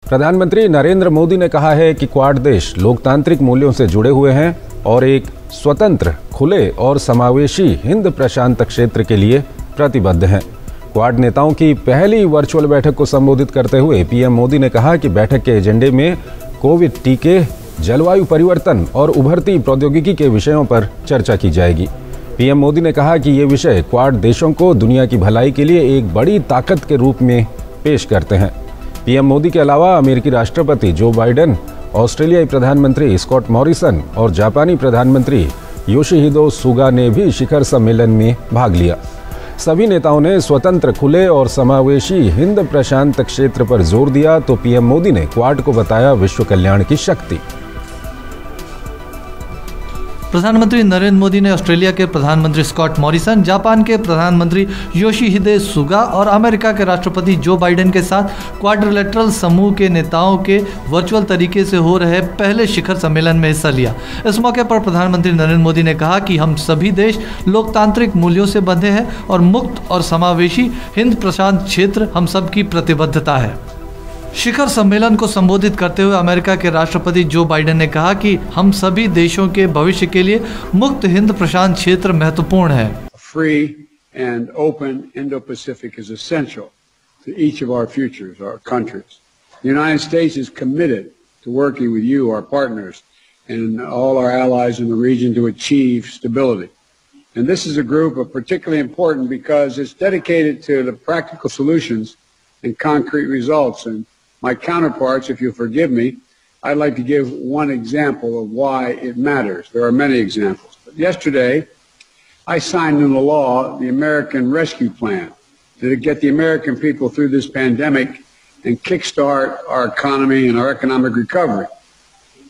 प्रधानमंत्री नरेंद्र मोदी ने कहा है कि क्वाड देश लोकतांत्रिक मूल्यों से जुड़े हुए हैं और एक स्वतंत्र, खुले और समावेशी हिंद प्रशांत क्षेत्र के लिए प्रतिबद्ध हैं। क्वाड नेताओं की पहली वर्चुअल बैठक को संबोधित करते हुए पीएम मोदी ने कहा कि बैठक के एजेंडे में कोविड टीके, जलवायु परिवर्तन और उभरती प्रौद्योगिकी के विषयों पर चर्चा की जाएगी। पीएम मोदी ने कहा कि ये विषय क्वाड देशों को दुनिया की भलाई के लिए एक बड़ी ताकत के रूप में पेश करते हैं। पीएम मोदी के अलावा अमेरिकी राष्ट्रपति जो बाइडेन, ऑस्ट्रेलियाई प्रधानमंत्री स्कॉट मॉरिसन और जापानी प्रधानमंत्री योशिहिदे सुगा ने भी शिखर सम्मेलन में भाग लिया। सभी नेताओं ने स्वतंत्र, खुले और समावेशी हिंद प्रशांत क्षेत्र पर जोर दिया तो पीएम मोदी ने क्वाड को बताया विश्व कल्याण की शक्ति। प्रधानमंत्री नरेंद्र मोदी ने ऑस्ट्रेलिया के प्रधानमंत्री स्कॉट मॉरिसन, जापान के प्रधानमंत्री योशिहिदे सुगा और अमेरिका के राष्ट्रपति जो बाइडेन के साथ क्वाड्रिलेटरल समूह के नेताओं के वर्चुअल तरीके से हो रहे पहले शिखर सम्मेलन में हिस्सा लिया। इस मौके पर प्रधानमंत्री नरेंद्र मोदी ने कहा कि हम सभी देश लोकतांत्रिक मूल्यों से बंधे हैं और मुक्त और समावेशी हिंद प्रशांत क्षेत्र हम सबकी प्रतिबद्धता है। शिखर सम्मेलन को संबोधित करते हुए अमेरिका के राष्ट्रपति जो बाइडेन ने कहा कि हम सभी देशों के भविष्य के लिए मुक्त हिंद प्रशांत क्षेत्र महत्वपूर्ण है। Free and open Indo-Pacific is essential to each of our futures, our countries. The United States is committed to working with you, our partners, and all our allies in the region to achieve stability. And this is a group of particularly important because it's dedicated to the practical solutions and concrete results. And my counterparts, if you'll forgive me, I'd like to give one example of why it matters. There are many examples. But yesterday, I signed into law the American Rescue Plan to get the American people through this pandemic and kickstart our economy and our economic recovery.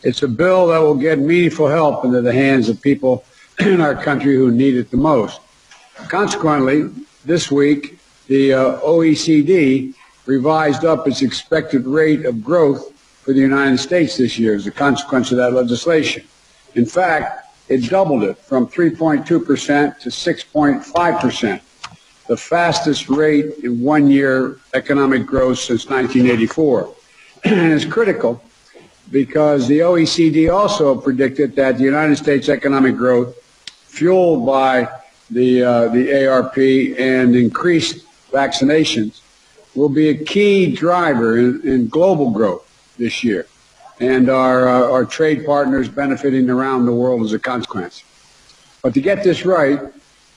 It's a bill that will get meaningful help into the hands of people in our country who need it the most. Consequently, this week, the OECD revised up its expected rate of growth for the United States this year as a consequence of that legislation. In fact, it doubled it from 3.2% to 6.5%, the fastest rate in 1 year economic growth since 1984. And it's critical because the OECD also predicted that the United States economic growth, fueled by the ARP and increased vaccinations, will be a key driver in global growth this year, and our trade partners benefiting around the world as a consequence. But to get this right,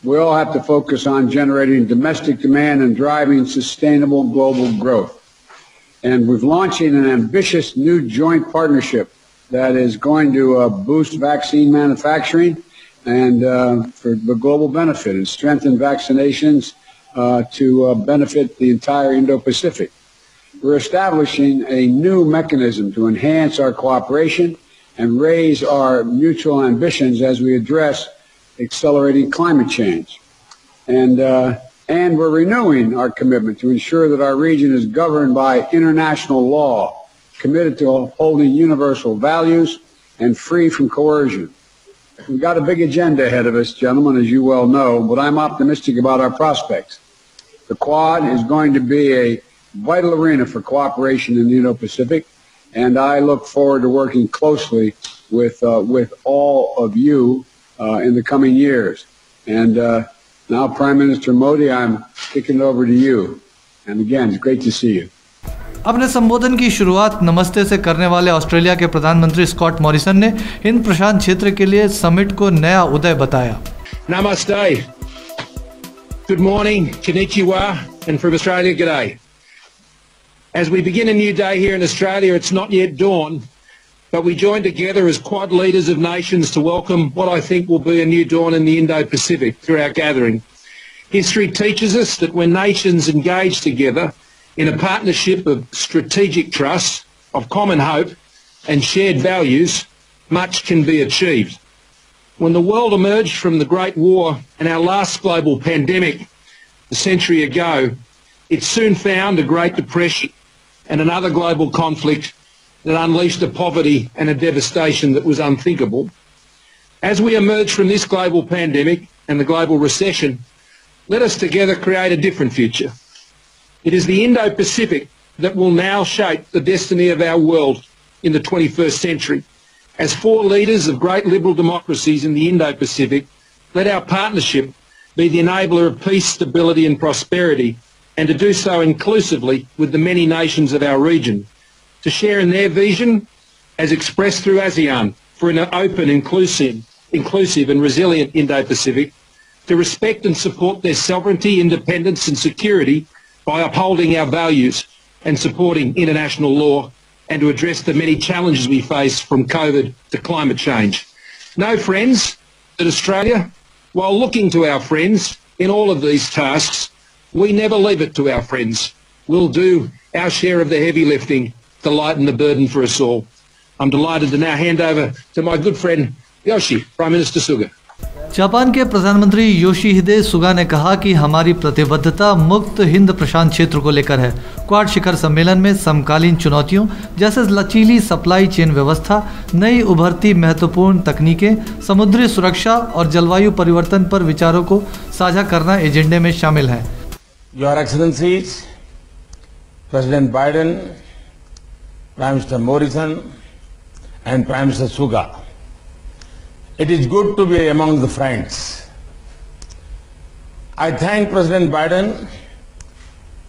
we all have to focus on generating domestic demand and driving sustainable global growth. And we're launching an ambitious new joint partnership that is going to boost vaccine manufacturing and for the global benefit and strengthen vaccinations to benefit the entire Indo-Pacific. We're establishing a new mechanism to enhance our cooperation and raise our mutual ambitions as we address accelerating climate change. And we're renewing our commitment to ensure that our region is governed by international law, committed to upholding universal values and free from coercion. We've got a big agenda ahead of us, gentlemen, as you well know, but I'm optimistic about our prospects. The Quad is going to be a vital arena for cooperation in the Indo-Pacific, and I look forward to working closely with all of you in the coming years. And now, Prime Minister Modi, I'm kicking it over to you. And again, it's great to see you. अपने संबोधन की शुरुआत नमस्ते से करने वाले Australia के प्रधानमंत्री स्कॉट मॉरिसन ने हिंद प्रशांत क्षेत्र के लिए समिट को नया उदय बताया। Namaste. Good morning, konnichiwa, and from Australia, g'day. As we begin a new day here in Australia, it's not yet dawn, but we join together as Quad leaders of nations to welcome what I think will be a new dawn in the Indo-Pacific through our gathering. History teaches us that when nations engage together in a partnership of strategic trust, of common hope and shared values, much can be achieved. When the world emerged from the Great War and our last global pandemic a century ago, it soon found a Great Depression and another global conflict that unleashed a poverty and a devastation that was unthinkable. As we emerge from this global pandemic and the global recession, let us together create a different future. It is the Indo-Pacific that will now shape the destiny of our world in the 21st century. As four leaders of great liberal democracies in the Indo-Pacific, let our partnership be the enabler of peace, stability and prosperity, and to do so inclusively with the many nations of our region, to share in their vision as expressed through ASEAN for an open, inclusive and resilient Indo-Pacific, to respect and support their sovereignty, independence and security by upholding our values and supporting international law, and to address the many challenges we face from COVID to climate change. Know, friends, that Australia, while looking to our friends in all of these tasks, we never leave it to our friends. We'll do our share of the heavy lifting to lighten the burden for us all. I'm delighted to now hand over to my good friend Yoshi, Prime Minister Suga. Japan के प्रधानमंत्री Yoshihide Suga ने कहा कि हमारी प्रतिबद्धता मुक्त हिंद प्रशांत क्षेत्र को लेकर है। क्वाड शिखर सम्मेलन में समकालीन चुनौतियों जैसे लचीली सप्लाई चेन व्यवस्था, नई उभरती महत्वपूर्ण तकनीकें, समुद्री सुरक्षा और जलवायु परिवर्तन पर विचारों को साझा करना एजेंडे में शामिल है। Your Excellencies, President Biden, Prime Minister Morrison and Prime Minister Suga, it is good to be among the friends. I thank President Biden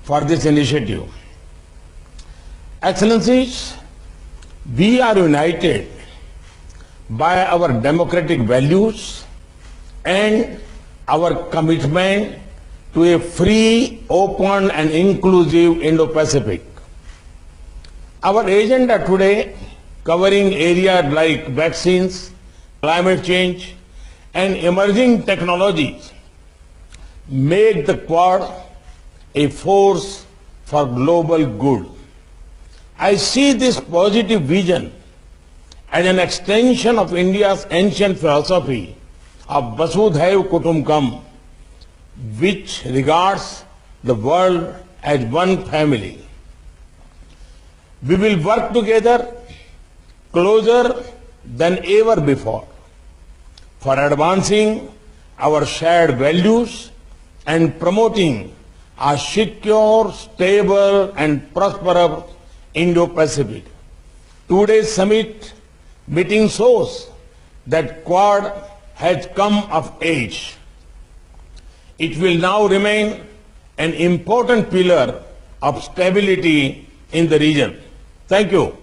for this initiative. Excellencies, we are united by our democratic values and our commitment to a free, open and inclusive Indo-Pacific. Our agenda today, covering areas like vaccines, climate change and emerging technologies, make the Quad a force for global good. I see this positive vision as an extension of India's ancient philosophy of Vasudhaiva Kutumbakam, which regards the world as one family. We will work together closer than ever before for advancing our shared values and promoting a secure, stable and prosperous Indo-Pacific. Today's summit meeting shows that Quad has come of age. It will now remain an important pillar of stability in the region. Thank you.